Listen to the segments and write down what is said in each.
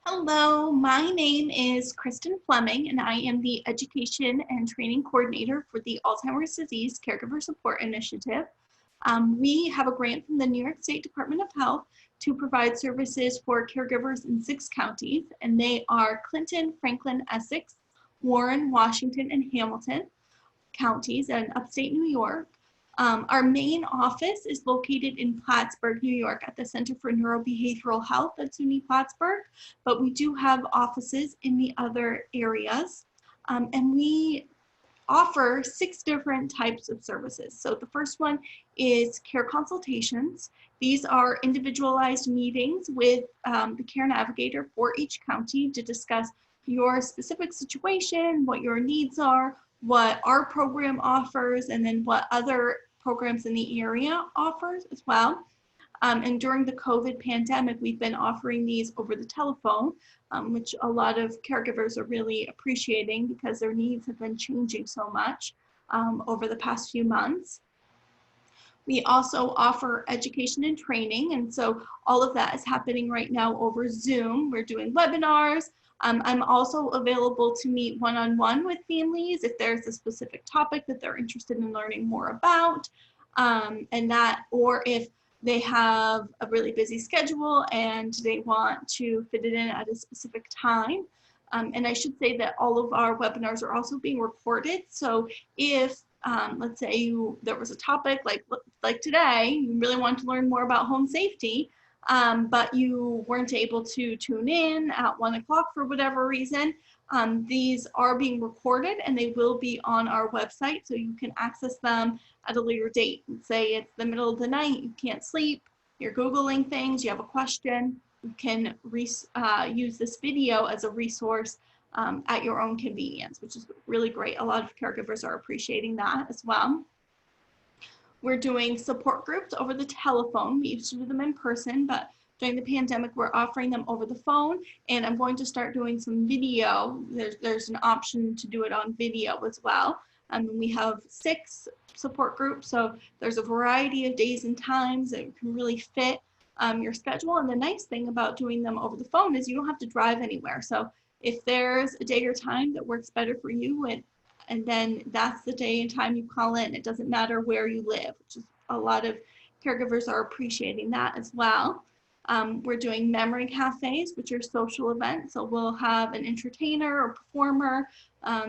Hello, my name is Kristen Fleming, and I am the Education and Training Coordinator for the Alzheimer's Disease Caregiver Support Initiative. We have a grant from the New York State Department of Health to provide services for caregivers in 6 counties, and they are Clinton, Franklin, Essex, Warren, Washington, and Hamilton counties in upstate New York. Our main office is located in Plattsburgh, New York at the Center for Neurobehavioral Health at SUNY Plattsburgh, but we do have offices in the other areas. And we offer 6 different types of services. So the first one is care consultations. These are individualized meetings with the care navigator for each county to discuss your specific situation, what your needs are, what our program offers, and then what other programs in the area offers as well. And during the COVID pandemic, we've been offering these over the telephone, which a lot of caregivers are really appreciating because their needs have been changing so much over the past few months. We also offer education and training, and so all of that is happening right now over Zoom. We're doing webinars. I'm also available to meet one-on-one with families if there's a specific topic that they're interested in learning more about, or if they have a really busy schedule and they want to fit it in at a specific time. And I should say that all of our webinars are also being recorded. So if, let's say there was a topic like today, you really want to learn more about home safety, but you weren't able to tune in at 1 o'clock for whatever reason, these are being recorded and they will be on our website, so you can access them at a later date. Say it's the middle of the night, you can't sleep, you're Googling things, you have a question, you can use this video as a resource at your own convenience, which is really great. A lot of caregivers are appreciating that as well. We're doing support groups over the telephone. We used to do them in person, but during the pandemic, we're offering them over the phone, and I'm going to start doing some video. There's an option to do it on video as well. We have 6 support groups, so there's a variety of days and times that can really fit your schedule. And the nice thing about doing them over the phone is you don't have to drive anywhere. So if there's a day or time that works better for you, and then that's the day and time you call in. It doesn't matter where you live, which is a lot of caregivers are appreciating that as well. We're doing memory cafes, which are social events. So we'll have an entertainer or performer.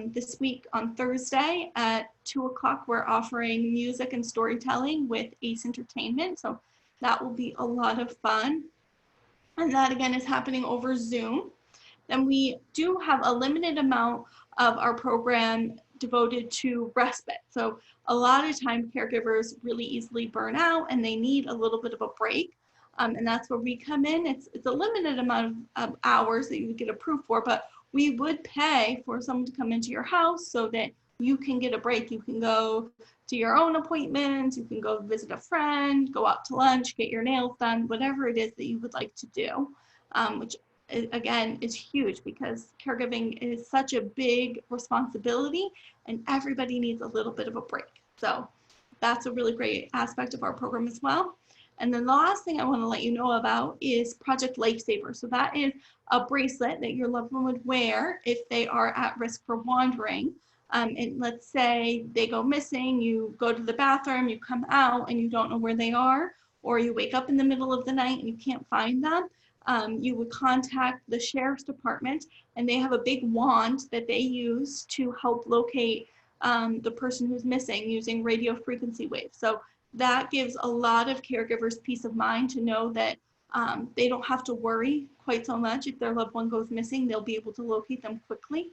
This week on Thursday at 2 o'clock, we're offering music and storytelling with Ace Entertainment. So that will be a lot of fun. And that again is happening over Zoom. Then we do have a limited amount of our program devoted to respite. So a lot of time caregivers really easily burn out and they need a little bit of a break. And that's where we come in. It's a limited amount of hours that you would get approved for, but we would pay for someone to come into your house so that you can get a break. You can go to your own appointments, you can go visit a friend, go out to lunch, get your nails done, whatever it is that you would like to do, which again is huge because caregiving is such a big responsibility and everybody needs a little bit of a break. So that's a really great aspect of our program as well. And then the last thing I want to let you know about is Project Lifesaver. So that is a bracelet that your loved one would wear if they are at risk for wandering. And let's say they go missing, you go to the bathroom, you come out and you don't know where they are, or you wake up in the middle of the night and you can't find them. You would contact the sheriff's department, and they have a big wand that they use to help locate the person who's missing using radio frequency waves. So that gives a lot of caregivers peace of mind to know that they don't have to worry quite so much. If their loved one goes missing, they'll be able to locate them quickly.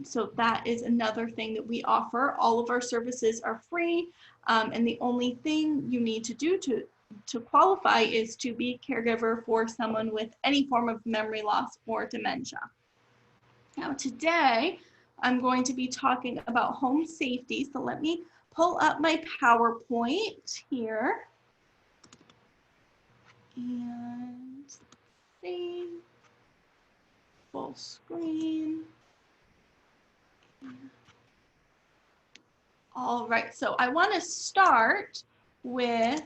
So that is another thing that we offer. All of our services are free, and the only thing you need to do to qualify is to be a caregiver for someone with any form of memory loss or dementia. Now today, I'm going to be talking about home safety. So let me pull up my PowerPoint here. And see, full screen. All right, so I want to start with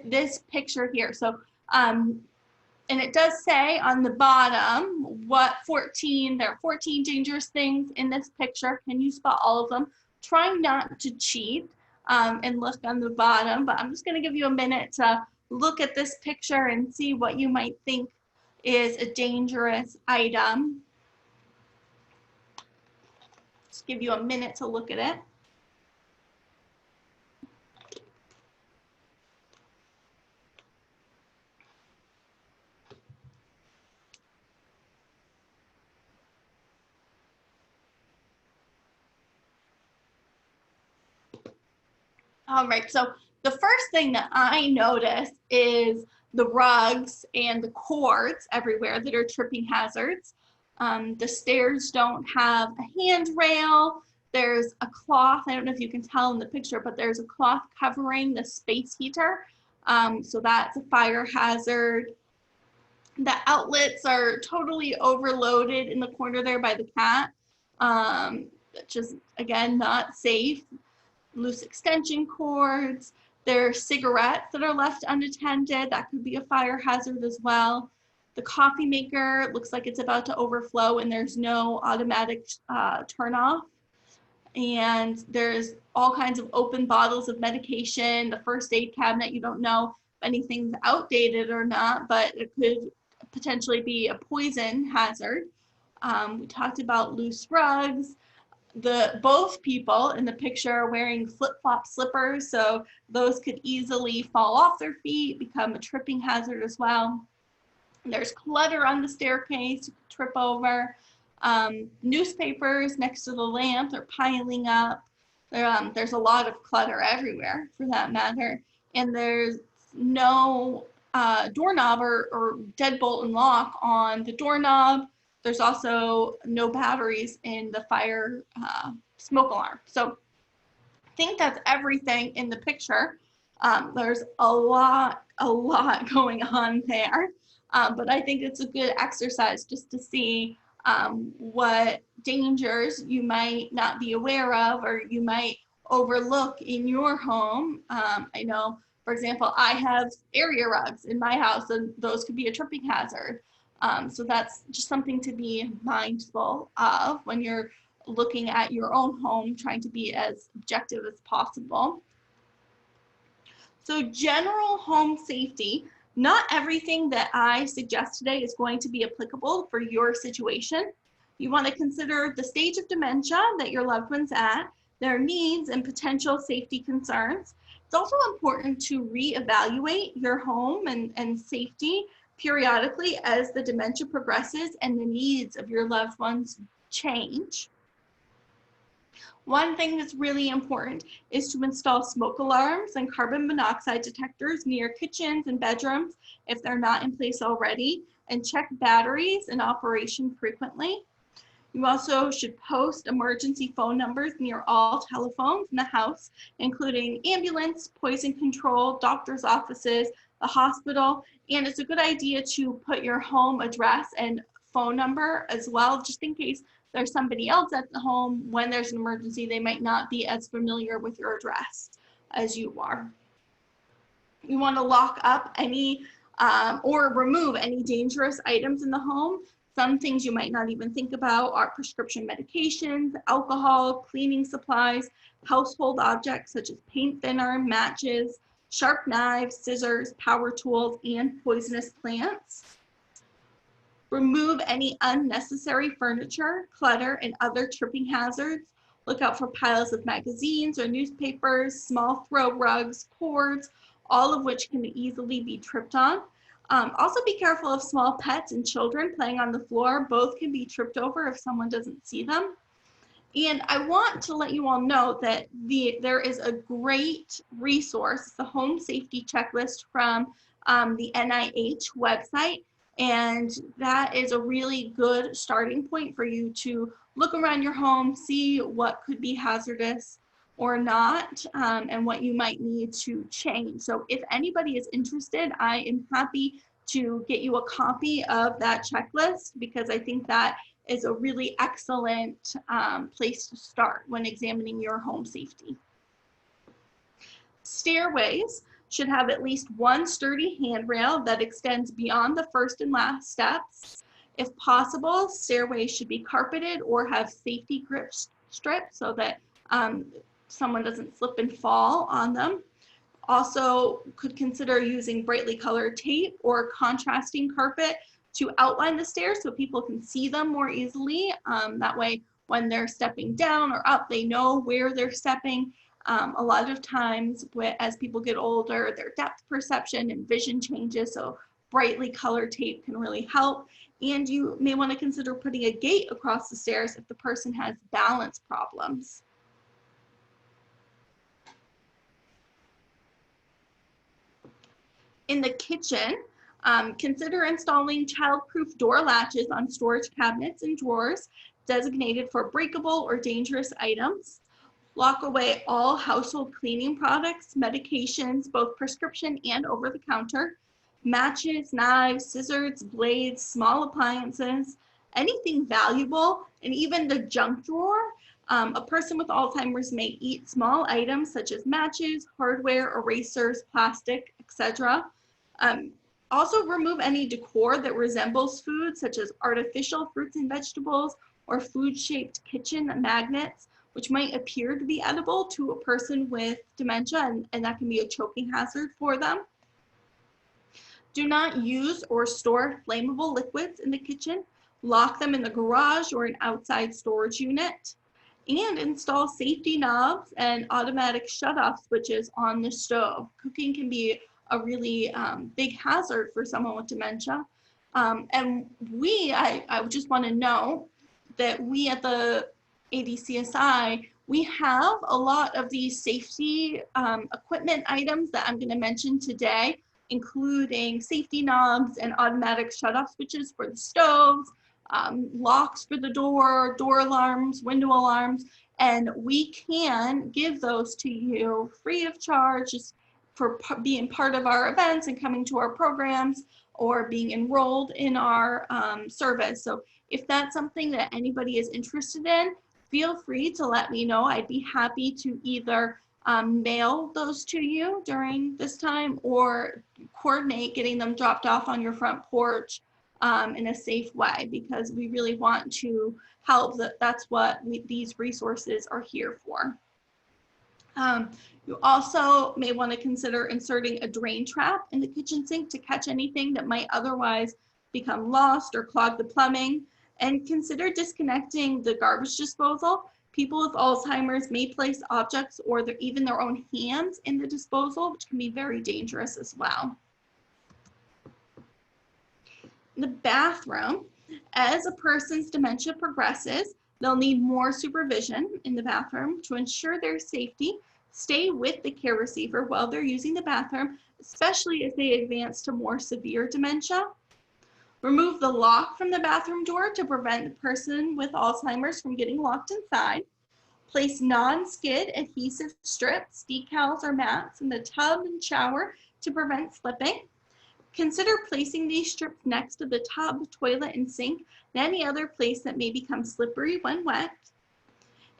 this picture here. So And it does say on the bottom there are 14 dangerous things in this picture. Can you spot all of them? Try not to cheat and look on the bottom, but I'm just going to give you a minute to look at this picture and see what you might think is a dangerous item. Just give you a minute to look at it. All right, so the first thing that I notice is the rugs and the cords everywhere that are tripping hazards. The stairs don't have a handrail. There's a cloth, I don't know if you can tell in the picture, but there's a cloth covering the space heater. So that's a fire hazard. The outlets are totally overloaded in the corner there by the cat. Just, again, not safe. Loose extension cords. There are cigarettes that are left unattended. That could be a fire hazard as well. The coffee maker looks like it's about to overflow and there's no automatic turn off. And there's all kinds of open bottles of medication. The first aid cabinet, you don't know if anything's outdated or not, but it could potentially be a poison hazard. We talked about loose rugs. Both people in the picture are wearing flip-flop slippers, so those could easily fall off their feet, become a tripping hazard as well. There's clutter on the staircase, you could trip over. Newspapers next to the lamp, they're piling up. There's a lot of clutter everywhere, for that matter. And there's no doorknob or deadbolt and lock on the doorknob. There's also no batteries in the fire smoke alarm. So I think that's everything in the picture. There's a lot going on there. But I think it's a good exercise just to see what dangers you might not be aware of or you might overlook in your home. I know, for example, I have area rugs in my house, and those could be a tripping hazard. So that's just something to be mindful of when you're looking at your own home, trying to be as objective as possible. So general home safety, not everything that I suggest today is going to be applicable for your situation. You want to consider the stage of dementia that your loved one's at, their needs and potential safety concerns. It's also important to reevaluate your home and safety periodically as the dementia progresses and the needs of your loved ones change. One thing that's really important is to install smoke alarms and carbon monoxide detectors near kitchens and bedrooms if they're not in place already, and check batteries in operation frequently. You also should post emergency phone numbers near all telephones in the house, including ambulance, poison control, doctor's offices, the hospital, and it's a good idea to put your home address and phone number as well, just in case there's somebody else at the home. When there's an emergency, they might not be as familiar with your address as you are. You want to lock up any or remove any dangerous items in the home. Some things you might not even think about are prescription medications, alcohol, cleaning supplies, household objects such as paint thinner, matches, sharp knives, scissors, power tools, and poisonous plants. Remove any unnecessary furniture, clutter, and other tripping hazards. Look out for piles of magazines or newspapers, small throw rugs, cords, all of which can easily be tripped on. Also be careful of small pets and children playing on the floor. Both can be tripped over if someone doesn't see them. And I want to let you all know that there is a great resource, the Home Safety Checklist from the NIH website. And that is a really good starting point for you to look around your home, see what could be hazardous or not, and what you might need to change. So if anybody is interested, I am happy to get you a copy of that checklist, because I think that is a really excellent place to start when examining your home safety. Stairways should have at least one sturdy handrail that extends beyond the first and last steps. If possible, stairways should be carpeted or have safety grip strips so that someone doesn't slip and fall on them. Also, could consider using brightly colored tape or contrasting carpet to outline the stairs so people can see them more easily. That way, when they're stepping down or up, they know where they're stepping. A lot of times, as people get older, their depth perception and vision changes, so brightly colored tape can really help. And you may want to consider putting a gate across the stairs if the person has balance problems. In the kitchen, consider installing child-proof door latches on storage cabinets and drawers designated for breakable or dangerous items. Lock away all household cleaning products, medications, both prescription and over-the-counter, matches, knives, scissors, blades, small appliances, anything valuable, and even the junk drawer. A person with Alzheimer's may eat small items such as matches, hardware, erasers, plastic, etc. Also remove any decor that resembles food, such as artificial fruits and vegetables or food-shaped kitchen magnets, which might appear to be edible to a person with dementia, and that can be a choking hazard for them. Do not use or store flammable liquids in the kitchen. Lock them in the garage or an outside storage unit. And install safety knobs and automatic shut-off switches on the stove. Cooking can be a really big hazard for someone with dementia. And I just want to know that we at the ADCSI, we have a lot of these safety equipment items that I'm going to mention today, including safety knobs and automatic shut-off switches for the stoves, locks for the door, door alarms, window alarms, and we can give those to you free of charge just for being part of our events and coming to our programs or being enrolled in our service. So if that's something that anybody is interested in, feel free to let me know. I'd be happy to either mail those to you during this time or coordinate getting them dropped off on your front porch in a safe way, because we really want to help. That's what these resources are here for. You also may want to consider inserting a drain trap in the kitchen sink to catch anything that might otherwise become lost or clog the plumbing. And consider disconnecting the garbage disposal. People with Alzheimer's may place objects or even their own hands in the disposal, which can be very dangerous as well. In the bathroom, as a person's dementia progresses, they'll need more supervision in the bathroom. To ensure their safety, stay with the care receiver while they're using the bathroom, especially as they advance to more severe dementia. Remove the lock from the bathroom door to prevent the person with Alzheimer's from getting locked inside. Place non-skid adhesive strips, decals, or mats in the tub and shower to prevent slipping. Consider placing these strips next to the tub, toilet, and sink, and any other place that may become slippery when wet.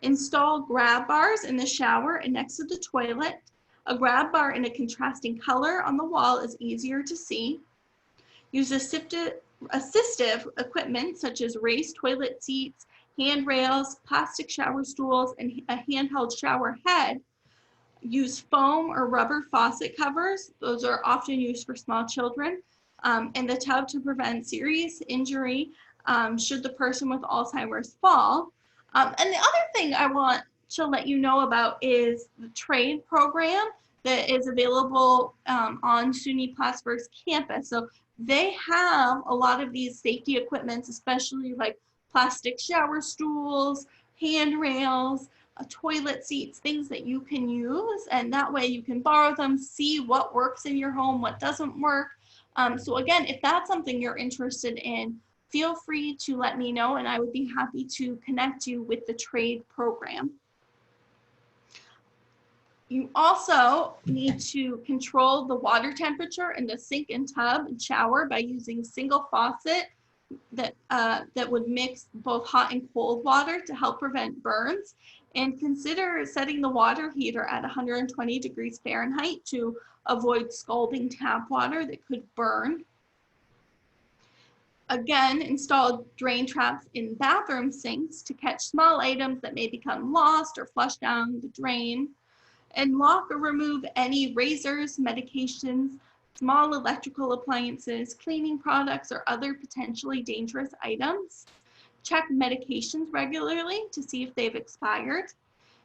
Install grab bars in the shower and next to the toilet. A grab bar in a contrasting color on the wall is easier to see. Use assistive equipment such as raised toilet seats, handrails, plastic shower stools, and a handheld shower head. Use foam or rubber faucet covers. Those are often used for small children in the tub to prevent serious injury should the person with Alzheimer's fall. And the other thing I want to let you know about is the trade program that is available on SUNY Plattsburgh's campus. So they have a lot of these safety equipments, especially like plastic shower stools, handrails, toilet seats, things that you can use, and that way you can borrow them, see what works in your home, what doesn't work. So again, if that's something you're interested in, feel free to let me know and I would be happy to connect you with the trade program. You also need to control the water temperature in the sink and tub and shower by using single faucet that would mix both hot and cold water to help prevent burns. And consider setting the water heater at 120 degrees Fahrenheit to avoid scalding tap water that could burn. Again, install drain traps in bathroom sinks to catch small items that may become lost or flushed down the drain. And lock or remove any razors, medications, small electrical appliances, cleaning products, or other potentially dangerous items. Check medications regularly to see if they've expired,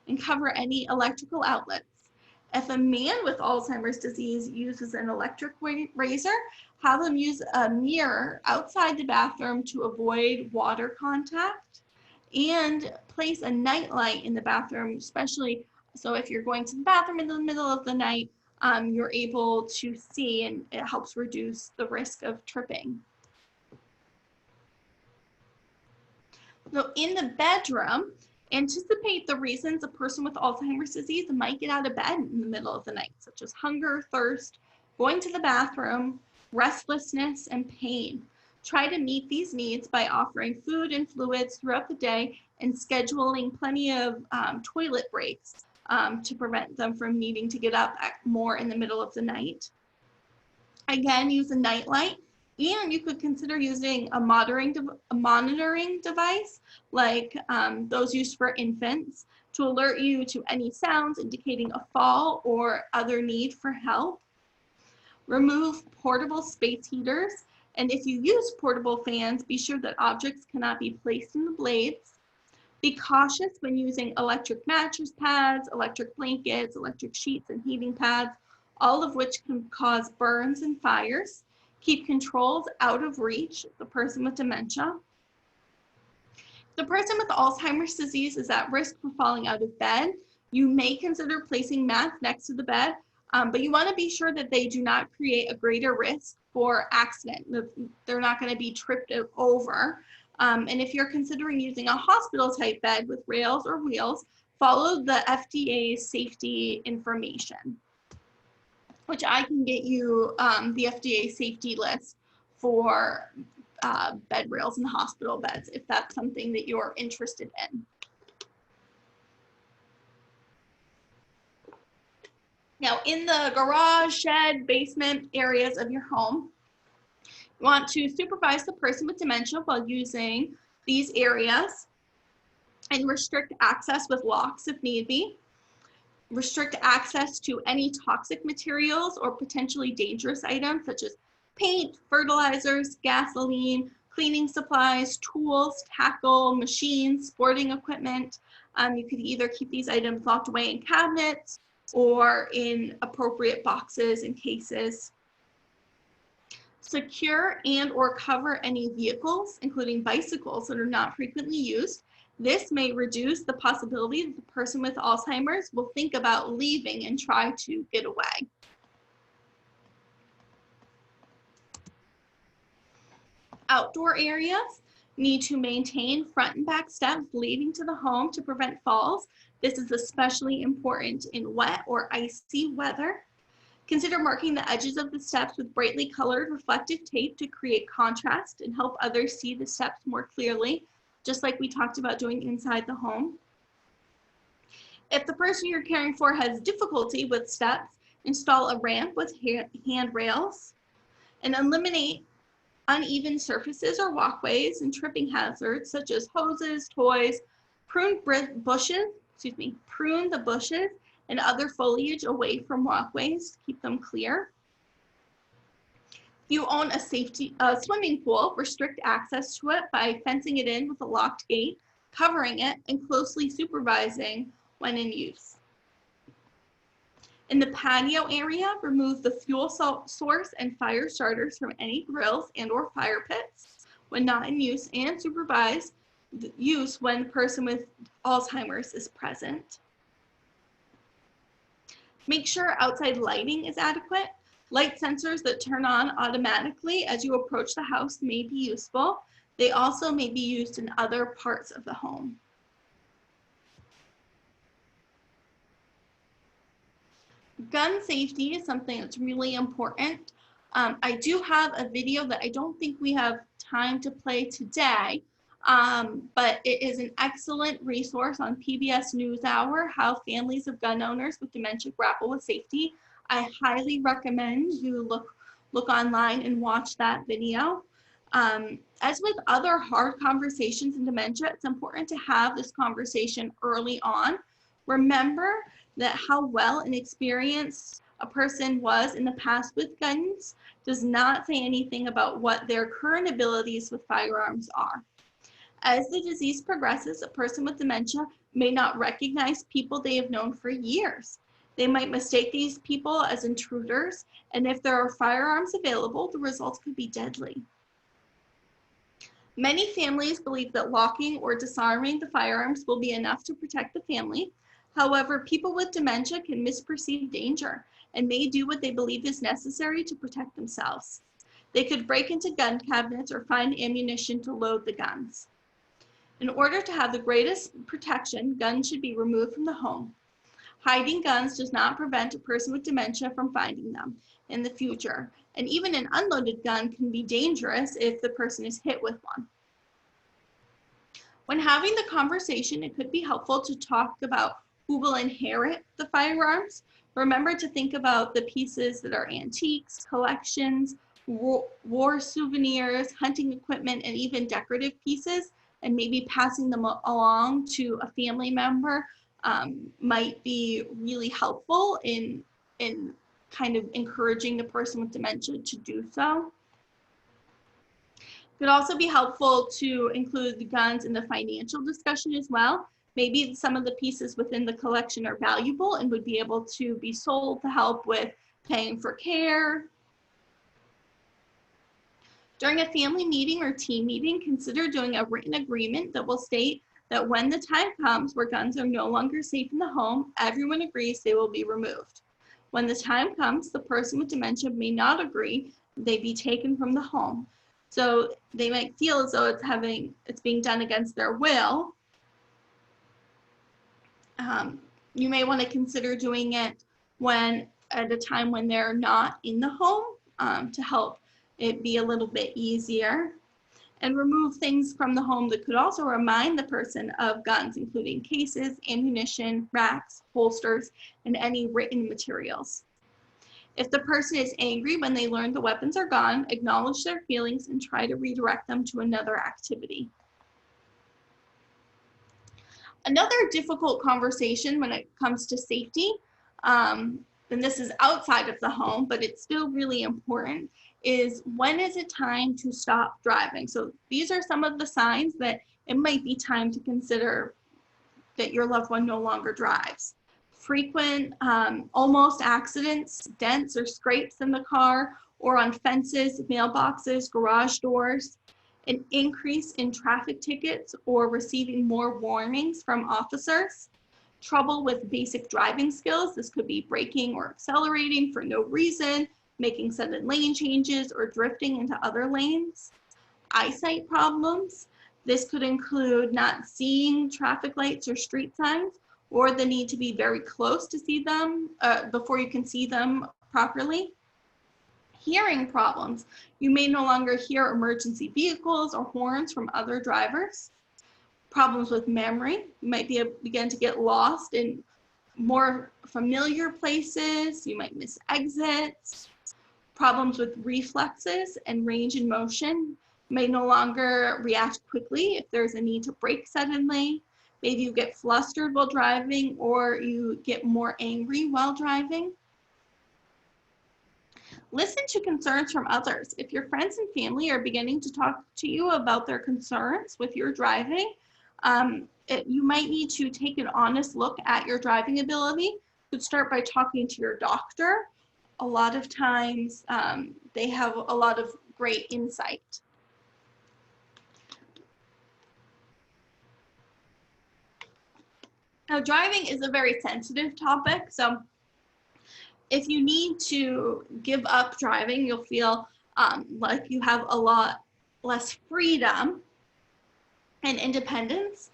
and cover any electrical outlets. If a man with Alzheimer's disease uses an electric razor, have them use a mirror outside the bathroom to avoid water contact, and place a night light in the bathroom, especially so if you're going to the bathroom in the middle of the night, you're able to see, and it helps reduce the risk of tripping. So in the bedroom, anticipate the reasons a person with Alzheimer's disease might get out of bed in the middle of the night, such as hunger, thirst, going to the bathroom, restlessness, and pain. Try to meet these needs by offering food and fluids throughout the day and scheduling plenty of toilet breaks to prevent them from needing to get up more in the middle of the night. Again, use a nightlight, and you could consider using a monitoring device like those used for infants to alert you to any sounds indicating a fall or other need for help. Remove portable space heaters, and if you use portable fans, be sure that objects cannot be placed in the blades. Be cautious when using electric mattress pads, electric blankets, electric sheets, and heating pads, all of which can cause burns and fires. Keep controls out of reach of the person with dementia. The person with Alzheimer's disease is at risk for falling out of bed. You may consider placing mats next to the bed, but you want to be sure that they do not create a greater risk for accident. They're not going to be tripped over. And if you're considering using a hospital type bed with rails or wheels, follow the FDA's safety information, which I can get you the FDA safety list for bed rails and hospital beds if that's something that you're interested in. Now, in the garage, shed, basement areas of your home, you want to supervise the person with dementia while using these areas and restrict access with locks if need be. Restrict access to any toxic materials or potentially dangerous items such as paint, fertilizers, gasoline, cleaning supplies, tools, tackle, machines, sporting equipment. You could either keep these items locked away in cabinets or in appropriate boxes and cases. Secure and or cover any vehicles, including bicycles that are not frequently used. This may reduce the possibility that the person with Alzheimer's will think about leaving and try to get away. Outdoor areas need to maintain front and back steps leading to the home to prevent falls. This is especially important in wet or icy weather. Consider marking the edges of the steps with brightly colored reflective tape to create contrast and help others see the steps more clearly, just like we talked about doing inside the home. If the person you're caring for has difficulty with steps, install a ramp with handrails and eliminate uneven surfaces or walkways and tripping hazards such as hoses, toys, prune the bushes and other foliage away from walkways to keep them clear. If you own a swimming pool, restrict access to it by fencing it in with a locked gate, covering it, and closely supervising when in use. In the patio area, remove the fuel source and fire starters from any grills and or fire pits when not in use, and supervise the use when the person with Alzheimer's is present. Make sure outside lighting is adequate. Light sensors that turn on automatically as you approach the house may be useful. They also may be used in other parts of the home. Gun safety is something that's really important. I do have a video that I don't think we have time to play today, but it is an excellent resource on PBS NewsHour, How Families of Gun Owners with Dementia Grapple with Safety. I highly recommend you look online and watch that video. As with other hard conversations in dementia, it's important to have this conversation early on. Remember that how well and experienced a person was in the past with guns does not say anything about what their current abilities with firearms are. As the disease progresses, a person with dementia may not recognize people they have known for years. They might mistake these people as intruders, and if there are firearms available, the results could be deadly. Many families believe that locking or disarming the firearms will be enough to protect the family. However, people with dementia can misperceive danger and may do what they believe is necessary to protect themselves. They could break into gun cabinets or find ammunition to load the guns. In order to have the greatest protection, guns should be removed from the home. Hiding guns does not prevent a person with dementia from finding them in the future, and even an unloaded gun can be dangerous if the person is hit with one. When having the conversation, it could be helpful to talk about who will inherit the firearms. Remember to think about the pieces that are antiques, collections, war souvenirs, hunting equipment, and even decorative pieces, and maybe passing them along to a family member might be really helpful in kind of encouraging the person with dementia to do so. It could also be helpful to include the guns in the financial discussion as well. Maybe some of the pieces within the collection are valuable and would be able to be sold to help with paying for care. During a family meeting or team meeting, consider doing a written agreement that will state that when the time comes where guns are no longer safe in the home, everyone agrees they will be removed. When the time comes, the person with dementia may not agree they be taken from the home. So they might feel as though it's being done against their will. You may want to consider doing it at a time when they're not in the home to help it be a little bit easier. And remove things from the home that could also remind the person of guns, including cases, ammunition, racks, holsters, and any written materials. If the person is angry when they learn the weapons are gone, acknowledge their feelings and try to redirect them to another activity. Another difficult conversation when it comes to safety, and this is outside of the home, but it's still really important, is when is it time to stop driving? So these are some of the signs that it might be time to consider that your loved one no longer drives. Frequent almost accidents, dents or scrapes in the car or on fences, mailboxes, garage doors, an increase in traffic tickets or receiving more warnings from officers, trouble with basic driving skills. This could be braking or accelerating for no reason, making sudden lane changes or drifting into other lanes. Eyesight problems. This could include not seeing traffic lights or street signs, or the need to be very close to see them before you can see them properly. Hearing problems. You may no longer hear emergency vehicles or horns from other drivers. Problems with memory. You might begin to get lost in more familiar places. You might miss exits. Problems with reflexes and range in motion. You may no longer react quickly if there's a need to brake suddenly. Maybe you get flustered while driving, or you get more angry while driving. Listen to concerns from others. If your friends and family are beginning to talk to you about their concerns with your driving, you might need to take an honest look at your driving ability. You could start by talking to your doctor. A lot of times they have a lot of great insight. Now, driving is a very sensitive topic, so if you need to give up driving, you'll feel like you have a lot less freedom and independence.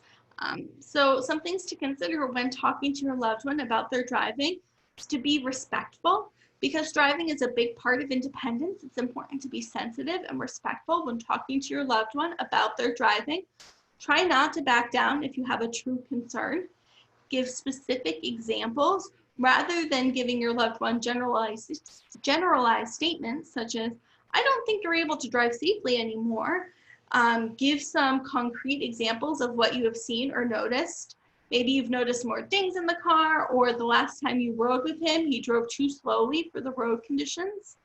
So some things to consider when talking to your loved one about their driving is to be respectful. Because driving is a big part of independence, it's important to be sensitive and respectful when talking to your loved one about their driving. Try not to back down if you have a true concern. Give specific examples rather than giving your loved one generalized statements such as, I don't think you're able to drive safely anymore. Give some concrete examples of what you have seen or noticed. Maybe you've noticed more things in the car, or the last time you rode with him, he drove too slowly for the road conditions.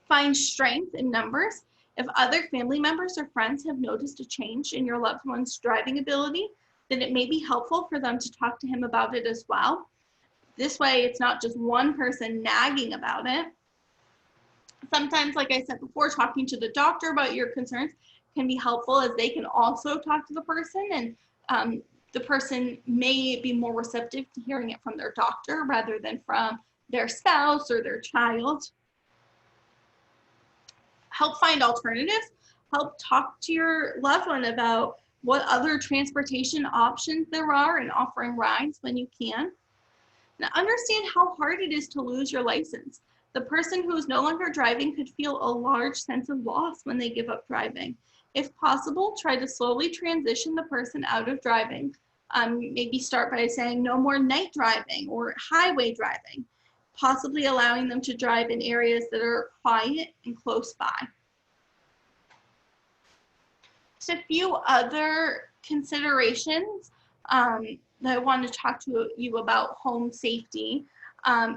Find strength in numbers. If other family members or friends have noticed a change in your loved one's driving ability, then it may be helpful for them to talk to him about it as well. This way, it's not just one person nagging about it. Sometimes, like I said before, talking to the doctor about your concerns can be helpful, as they can also talk to the person, and the person may be more receptive to hearing it from their doctor rather than from their spouse or their child. Help find alternatives. Help talk to your loved one about what other transportation options there are and offering rides when you can. Now, understand how hard it is to lose your license. The person who is no longer driving could feel a large sense of loss when they give up driving. If possible, try to slowly transition the person out of driving. Maybe start by saying no more night driving or highway driving, possibly allowing them to drive in areas that are quiet and close by. Just a few other considerations that I want to talk to you about home safety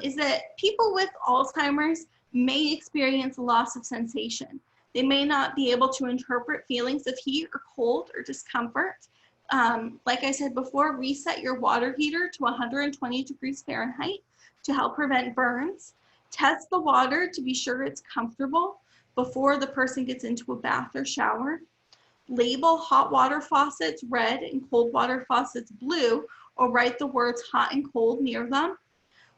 is that people with Alzheimer's may experience loss of sensation. They may not be able to interpret feelings of heat or cold or discomfort. Like I said before, reset your water heater to 120 degrees Fahrenheit to help prevent burns. Test the water to be sure it's comfortable before the person gets into a bath or shower. Label hot water faucets red and cold water faucets blue, or write the words hot and cold near them.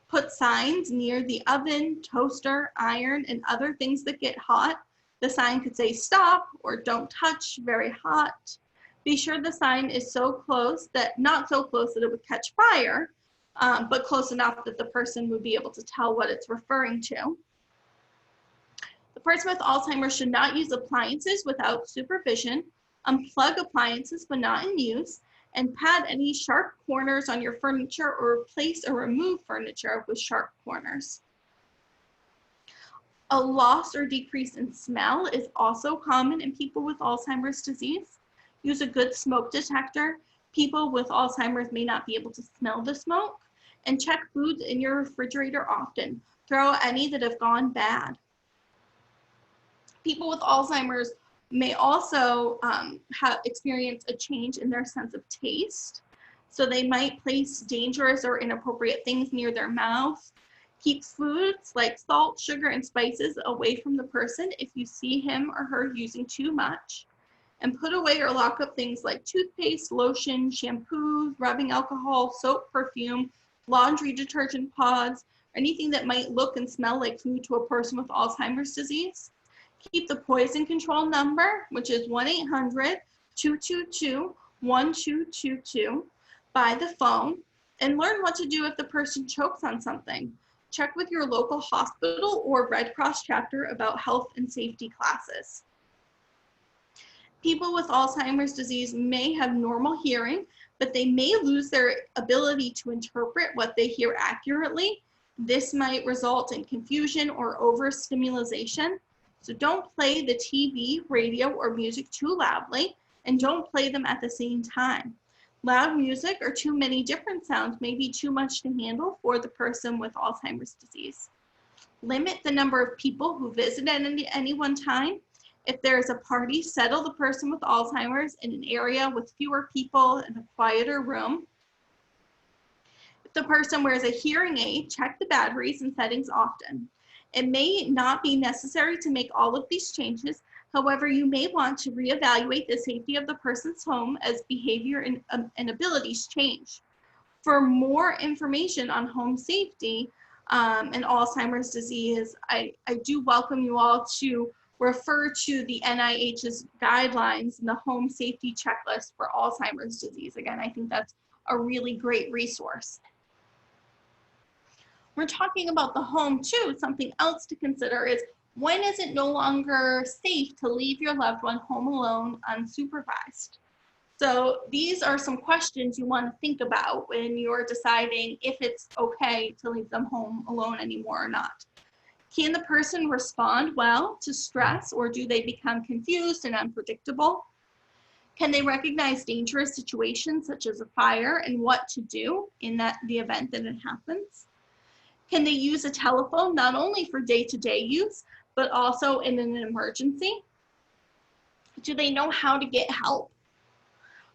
Put signs near the oven, toaster, iron, and other things that get hot. The sign could say stop or don't touch, very hot. Be sure the sign is so close that, not so close that it would catch fire, but close enough that the person would be able to tell what it's referring to. The person with Alzheimer's should not use appliances without supervision. Unplug appliances when not in use, and pad any sharp corners on your furniture, or replace or remove furniture with sharp corners. A loss or decrease in smell is also common in people with Alzheimer's disease. Use a good smoke detector. People with Alzheimer's may not be able to smell the smoke. And check foods in your refrigerator often. Throw out any that have gone bad. People with Alzheimer's may also experience a change in their sense of taste. So they might place dangerous or inappropriate things near their mouth. Keep foods like salt, sugar, and spices away from the person if you see him or her using too much. And put away or lock up things like toothpaste, lotion, shampoo, rubbing alcohol, soap, perfume, laundry detergent pods, or anything that might look and smell like food to a person with Alzheimer's disease. Keep the poison control number, which is 1-800-222-1222, by the phone, and learn what to do if the person chokes on something. Check with your local hospital or Red Cross chapter about health and safety classes. People with Alzheimer's disease may have normal hearing, but they may lose their ability to interpret what they hear accurately. This might result in confusion or overstimulation. So don't play the TV, radio, or music too loudly, and don't play them at the same time. Loud music or too many different sounds may be too much to handle for the person with Alzheimer's disease. Limit the number of people who visit at any one time. If there is a party, settle the person with Alzheimer's in an area with fewer people in a quieter room. If the person wears a hearing aid, check the batteries and settings often. It may not be necessary to make all of these changes. However, you may want to reevaluate the safety of the person's home as behavior and abilities change. For more information on home safety and Alzheimer's disease, I do welcome you all to refer to the NIH's guidelines and the home safety checklist for Alzheimer's disease. Again, I think that's a really great resource. We're talking about the home too. Something else to consider is When is it no longer safe to leave your loved one home alone unsupervised? So these are some questions you want to think about when you're deciding if it's okay to leave them home alone anymore or not. Can the person respond well to stress, or do they become confused and unpredictable? Can they recognize dangerous situations such as a fire and what to do in the event that it happens? Can they use a telephone not only for day-to-day use, but also in an emergency? Do they know how to get help?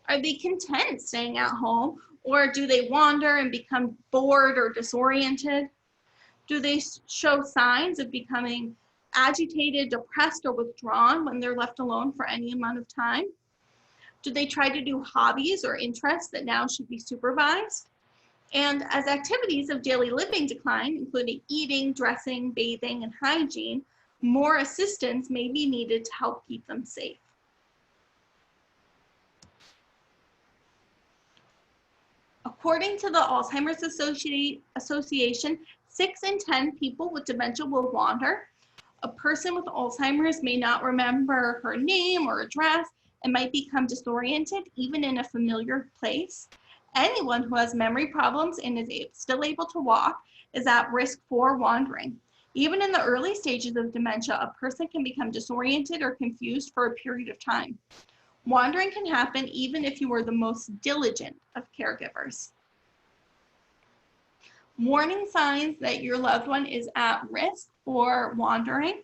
Are they content staying at home, or do they wander and become bored or disoriented? Do they show signs of becoming agitated, depressed, or withdrawn when they're left alone for any amount of time? Do they try to do hobbies or interests that now should be supervised? And as activities of daily living decline, including eating, dressing, bathing, and hygiene, more assistance may be needed to help keep them safe. According to the Alzheimer's Association, 6 in 10 people with dementia will wander. A person with Alzheimer's may not remember her name or address and might become disoriented even in a familiar place. Anyone who has memory problems and is still able to walk is at risk for wandering. Even in the early stages of dementia, a person can become disoriented or confused for a period of time. Wandering can happen even if you are the most diligent of caregivers. Warning signs that your loved one is at risk for wandering.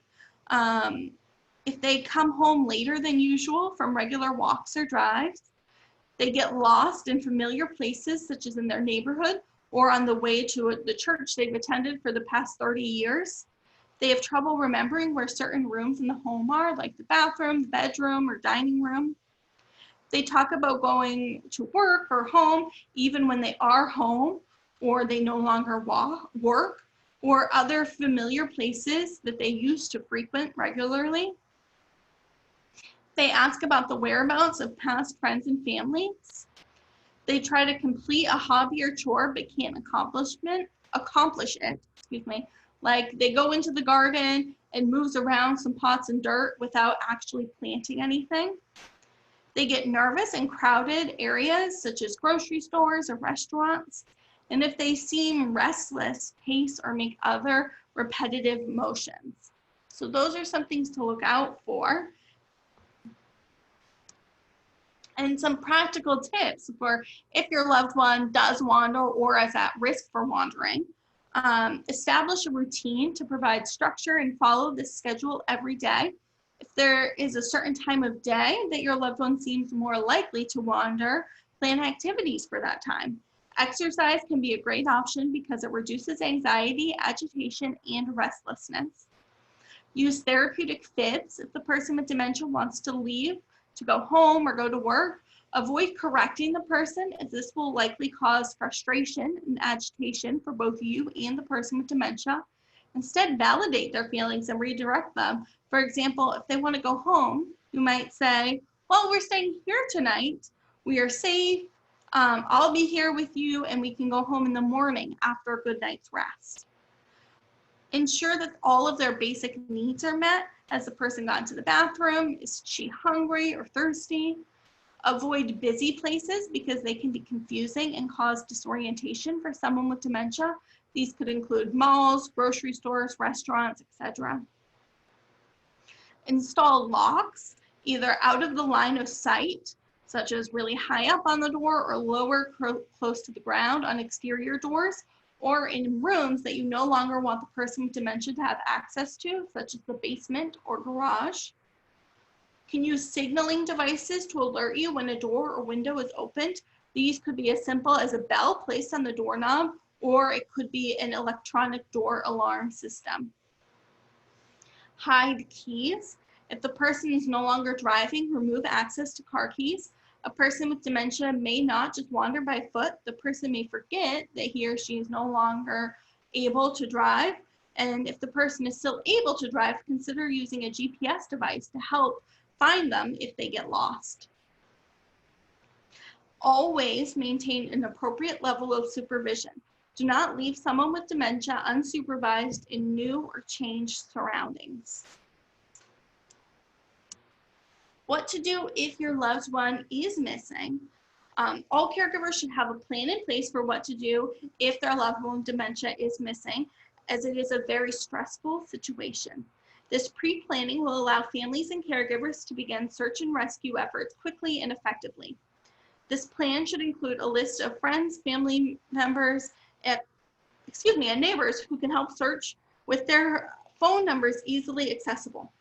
If they come home later than usual from regular walks or drives, they get lost in familiar places such as in their neighborhood or on the way to the church they've attended for the past 30 years. They have trouble remembering where certain rooms in the home are, like the bathroom, the bedroom, or dining room. They talk about going to work or home even when they are home, or they no longer work, or other familiar places that they used to frequent regularly. They ask about the whereabouts of past friends and families. They try to complete a hobby or chore but can't accomplish it. Like they go into the garden and moves around some pots and dirt without actually planting anything. They get nervous in crowded areas such as grocery stores or restaurants. And if they seem restless, pace, or make other repetitive motions. So those are some things to look out for. And some practical tips for if your loved one does wander or is at risk for wandering. Establish a routine to provide structure and follow this schedule every day. If there is a certain time of day that your loved one seems more likely to wander, plan activities for that time. Exercise can be a great option because it reduces anxiety, agitation, and restlessness. Use therapeutic fibs if the person with dementia wants to leave to go home or go to work. Avoid correcting the person, as this will likely cause frustration and agitation for both you and the person with dementia. Instead, validate their feelings and redirect them. For example, if they want to go home, you might say, well, we're staying here tonight. We are safe. I'll be here with you, and we can go home in the morning after a good night's rest. Ensure that all of their basic needs are met. Has the person gone to the bathroom? Is she hungry or thirsty? Avoid busy places because they can be confusing and cause disorientation for someone with dementia. These could include malls, grocery stores, restaurants, etc. Install locks, either out of the line of sight, such as really high up on the door or lower close to the ground on exterior doors, or in rooms that you no longer want the person with dementia to have access to, such as the basement or garage. Can use signaling devices to alert you when a door or window is opened. These could be as simple as a bell placed on the doorknob, or it could be an electronic door alarm system. Hide keys. If the person is no longer driving, remove access to car keys. A person with dementia may not just wander by foot. The person may forget that he or she is no longer able to drive. And if the person is still able to drive, consider using a GPS device to help find them if they get lost. Always maintain an appropriate level of supervision. Do not leave someone with dementia unsupervised in new or changed surroundings. What to do if your loved one is missing. All caregivers should have a plan in place for what to do if their loved one with dementia is missing, as it is a very stressful situation. This pre-planning will allow families and caregivers to begin search and rescue efforts quickly and effectively. This plan should include a list of friends, family members, and neighbors who can help search with their phone numbers easily accessible.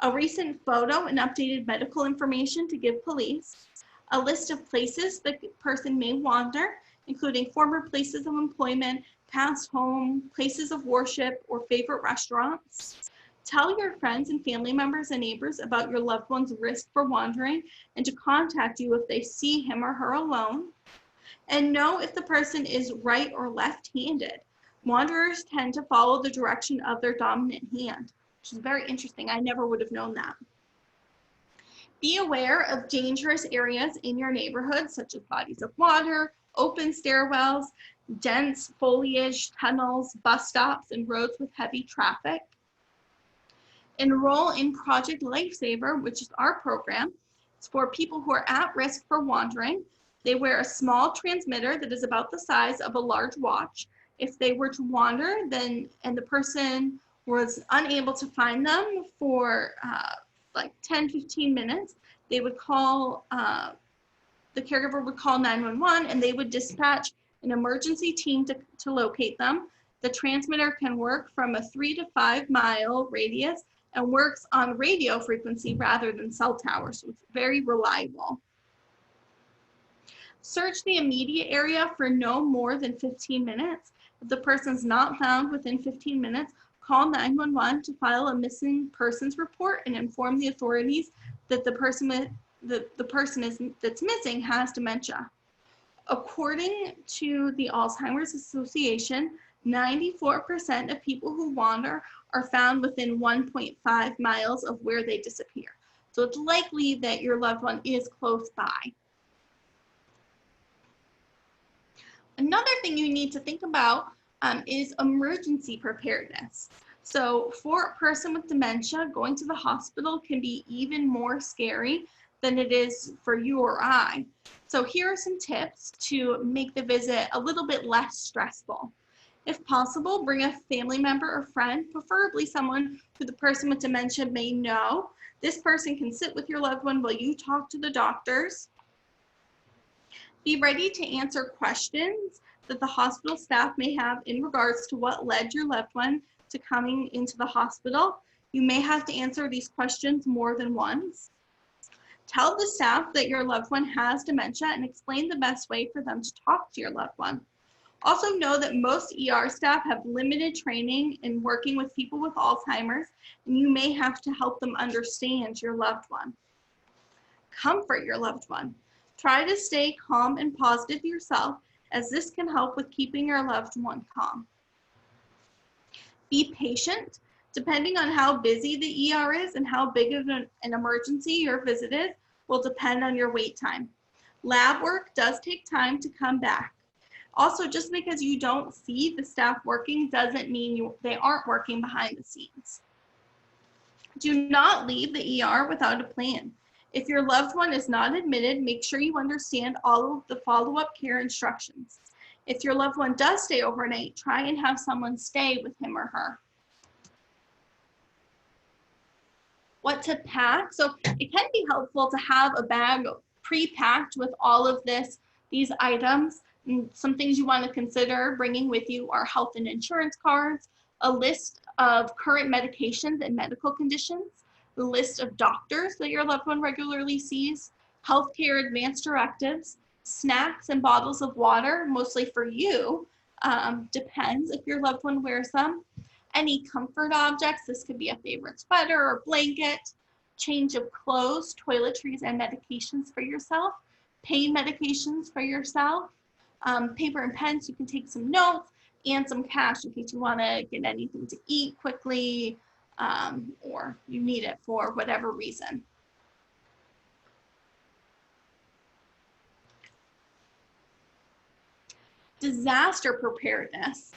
A recent photo and updated medical information to give police, a list of places the person may wander, including former places of employment, past home, places of worship, or favorite restaurants. Tell your friends and family members and neighbors about your loved one's risk for wandering and to contact you if they see him or her alone. And know if the person is right or left-handed. Wanderers tend to follow the direction of their dominant hand, which is very interesting. I never would have known that. Be aware of dangerous areas in your neighborhood, such as bodies of water, open stairwells, dense foliage, tunnels, bus stops, and roads with heavy traffic. Enroll in Project Lifesaver, which is our program. It's for people who are at risk for wandering. They wear a small transmitter that is about the size of a large watch. If they were to wander, and the person was unable to find them for like 10-15 minutes, they would call, the caregiver would call 911 and they would dispatch an emergency team to locate them. The transmitter can work from a 3 to 5 mile radius and works on radio frequency rather than cell towers, so it's very reliable. Search the immediate area for no more than 15 minutes. If the person's not found within 15 minutes, call 911 to file a missing persons report and inform the authorities that the person that's missing has dementia. According to the Alzheimer's Association, 94% of people who wander are found within 1.5 miles of where they disappear. So it's likely that your loved one is close by. Another thing you need to think about is emergency preparedness. So for a person with dementia, going to the hospital can be even more scary than it is for you or I. So here are some tips to make the visit a little bit less stressful. If possible, bring a family member or friend, preferably someone who the person with dementia may know. This person can sit with your loved one while you talk to the doctors. Be ready to answer questions that the hospital staff may have in regards to what led your loved one to coming into the hospital. You may have to answer these questions more than once. Tell the staff that your loved one has dementia and explain the best way for them to talk to your loved one. Also know that most ER staff have limited training in working with people with Alzheimer's, and you may have to help them understand your loved one. Comfort your loved one. Try to stay calm and positive yourself, as this can help with keeping your loved one calm. Be patient. Depending on how busy the ER is and how big of an emergency your visit is will depend on your wait time. Lab work does take time to come back. Also, just because you don't see the staff working doesn't mean they aren't working behind the scenes. Do not leave the ER without a plan. If your loved one is not admitted, make sure you understand all of the follow-up care instructions. If your loved one does stay overnight, try and have someone stay with him or her. What to pack? So it can be helpful to have a bag pre-packed with all of these items. And some things you want to consider bringing with you are health and insurance cards, a list of current medications and medical conditions, the list of doctors that your loved one regularly sees, healthcare advance directives, snacks and bottles of water, mostly for you, depends if your loved one wears them. Any comfort objects, this could be a favorite sweater or blanket, change of clothes, toiletries and medications for yourself, pain medications for yourself, paper and pens, you can take some notes, and some cash in case you want to get anything to eat quickly, or you need it for whatever reason. Disaster preparedness.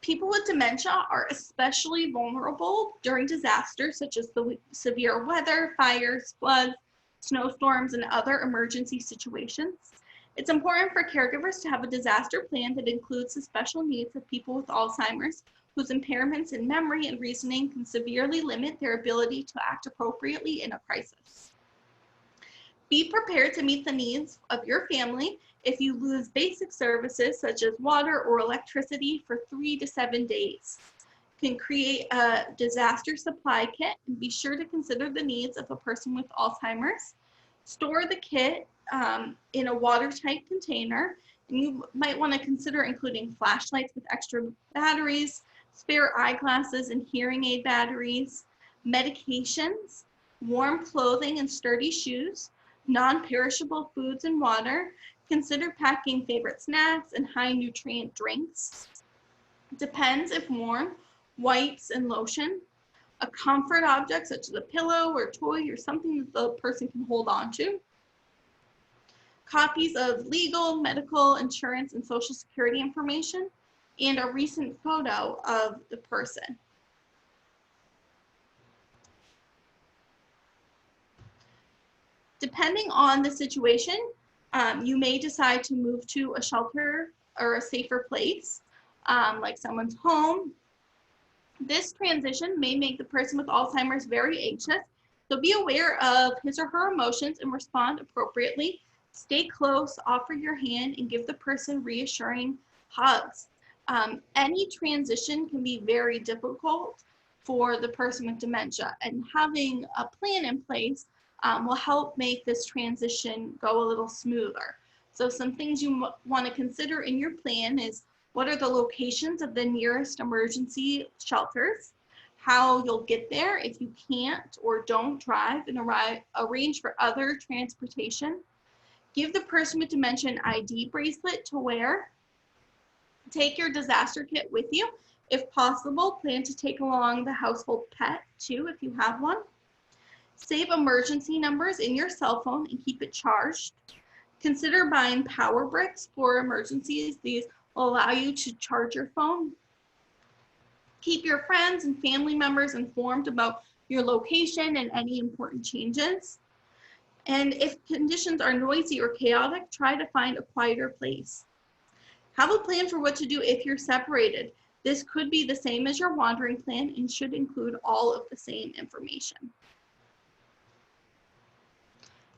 People with dementia are especially vulnerable during disasters such as the severe weather, fires, floods, snowstorms, and other emergency situations. It's important for caregivers to have a disaster plan that includes the special needs of people with Alzheimer's, whose impairments in memory and reasoning can severely limit their ability to act appropriately in a crisis. Be prepared to meet the needs of your family if you lose basic services such as water or electricity for 3 to 7 days. You can create a disaster supply kit and be sure to consider the needs of a person with Alzheimer's. Store the kit in a watertight container, and you might want to consider including flashlights with extra batteries, spare eyeglasses and hearing aid batteries, medications, warm clothing and sturdy shoes, non-perishable foods and water. Consider packing favorite snacks and high nutrient drinks. Depends if warm, wipes and lotion, a comfort object such as a pillow or toy or something that the person can hold on to. Copies of legal, medical, insurance, and social security information, and a recent photo of the person. Depending on the situation, you may decide to move to a shelter or a safer place, like someone's home. This transition may make the person with Alzheimer's very anxious, so be aware of his or her emotions and respond appropriately. Stay close, offer your hand, and give the person reassuring hugs. Any transition can be very difficult for the person with dementia, and having a plan in place will help make this transition go a little smoother. So some things you want to consider in your plan is what are the locations of the nearest emergency shelters, how you'll get there if you can't or don't drive, and arrange for other transportation. Give the person with dementia an ID bracelet to wear. Take your disaster kit with you. If possible, plan to take along the household pet too if you have one. Save emergency numbers in your cell phone and keep it charged. Consider buying power bricks for emergencies. These will allow you to charge your phone. Keep your friends and family members informed about your location and any important changes. And if conditions are noisy or chaotic, try to find a quieter place. Have a plan for what to do if you're separated. This could be the same as your wandering plan and should include all of the same information.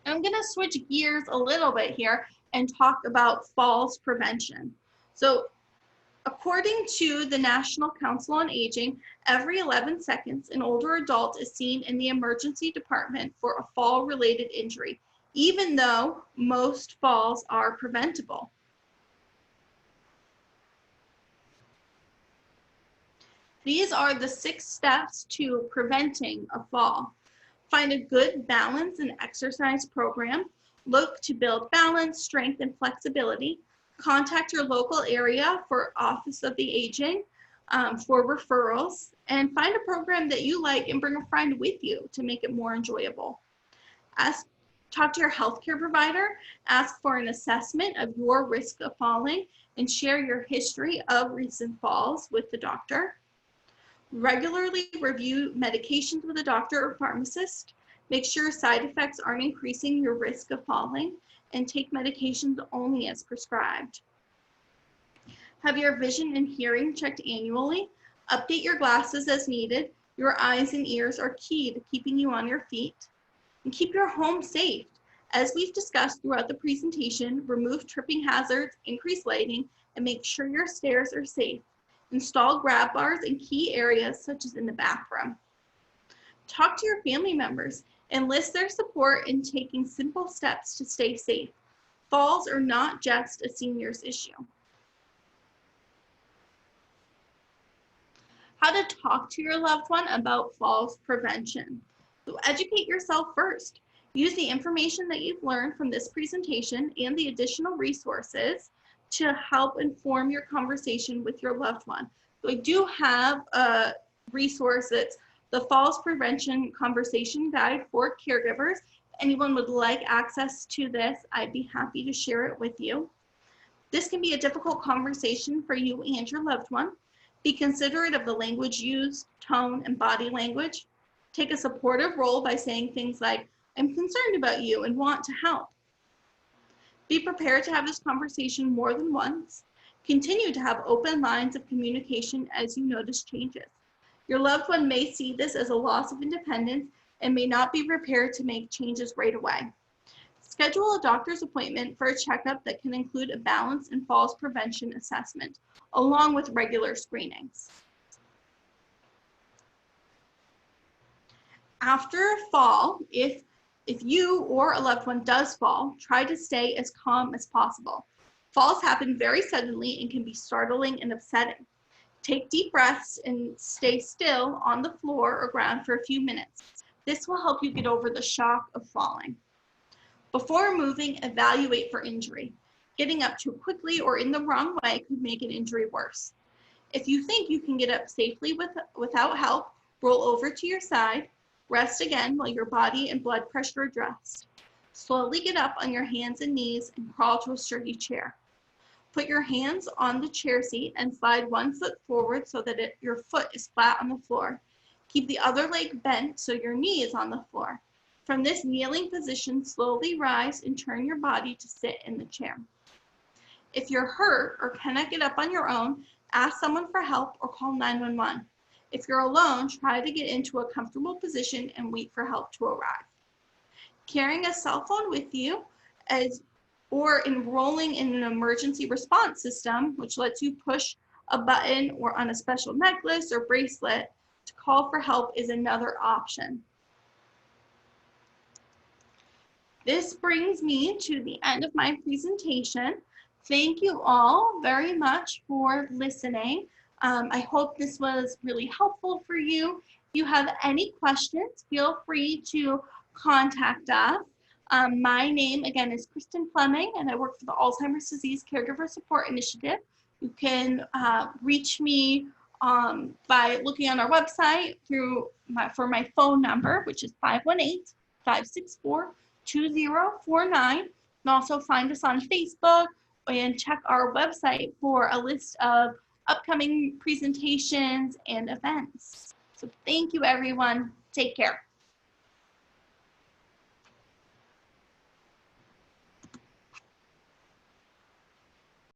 I'm going to switch gears a little bit here and talk about falls prevention. So according to the National Council on Aging, every 11 seconds, an older adult is seen in the emergency department for a fall-related injury, even though most falls are preventable. These are the 6 steps to preventing a fall. Find a good balance and exercise program. Look to build balance, strength, and flexibility. Contact your local area for Office of the Aging for referrals, and find a program that you like and bring a friend with you to make it more enjoyable. Talk to your healthcare provider, ask for an assessment of your risk of falling, and share your history of recent falls with the doctor. Regularly review medications with a doctor or pharmacist. Make sure side effects aren't increasing your risk of falling, and take medications only as prescribed. Have your vision and hearing checked annually. Update your glasses as needed. Your eyes and ears are key to keeping you on your feet. And keep your home safe. As we've discussed throughout the presentation, remove tripping hazards, increase lighting, and make sure your stairs are safe. Install grab bars in key areas such as in the bathroom. Talk to your family members. Enlist their support in taking simple steps to stay safe. Falls are not just a senior's issue. How to talk to your loved one about falls prevention. So educate yourself first. Use the information that you've learned from this presentation and the additional resources to help inform your conversation with your loved one. So I do have a resource that's the Falls Prevention Conversation Guide for Caregivers. anyone would like access to this, I'd be happy to share it with you. This can be a difficult conversation for you and your loved one. Be considerate of the language used, tone, and body language. Take a supportive role by saying things like, "I'm concerned about you and want to help." Be prepared to have this conversation more than once. Continue to have open lines of communication as you notice changes. Your loved one may see this as a loss of independence and may not be prepared to make changes right away. Schedule a doctor's appointment for a checkup that can include a balance and falls prevention assessment, along with regular screenings. After a fall, if you or a loved one does fall, try to stay as calm as possible. Falls happen very suddenly and can be startling and upsetting. Take deep breaths and stay still on the floor or ground for a few minutes. This will help you get over the shock of falling. Before moving, evaluate for injury. Getting up too quickly or in the wrong way could make an injury worse. If you think you can get up safely without help, roll over to your side. Rest again while your body and blood pressure adjust. Slowly get up on your hands and knees and crawl to a sturdy chair. Put your hands on the chair seat and slide one foot forward so that your foot is flat on the floor. Keep the other leg bent so your knee is on the floor. From this kneeling position, slowly rise and turn your body to sit in the chair. If you're hurt or cannot get up on your own, ask someone for help or call 911. If you're alone, try to get into a comfortable position and wait for help to arrive. Carrying a cell phone with you or enrolling in an emergency response system, which lets you push a button or on a special necklace or bracelet to call for help, is another option. This brings me to the end of my presentation. Thank you all very much for listening. I hope this was really helpful for you. If you have any questions, feel free to contact us. My name, again, is Kristen Fleming, and I work for the Alzheimer's Disease Caregiver Support Initiative. You can reach me by looking on our website for my phone number, which is 518-564-2049. And also find us on Facebook and check our website for a list of upcoming presentations and events. So thank you, everyone. Take care.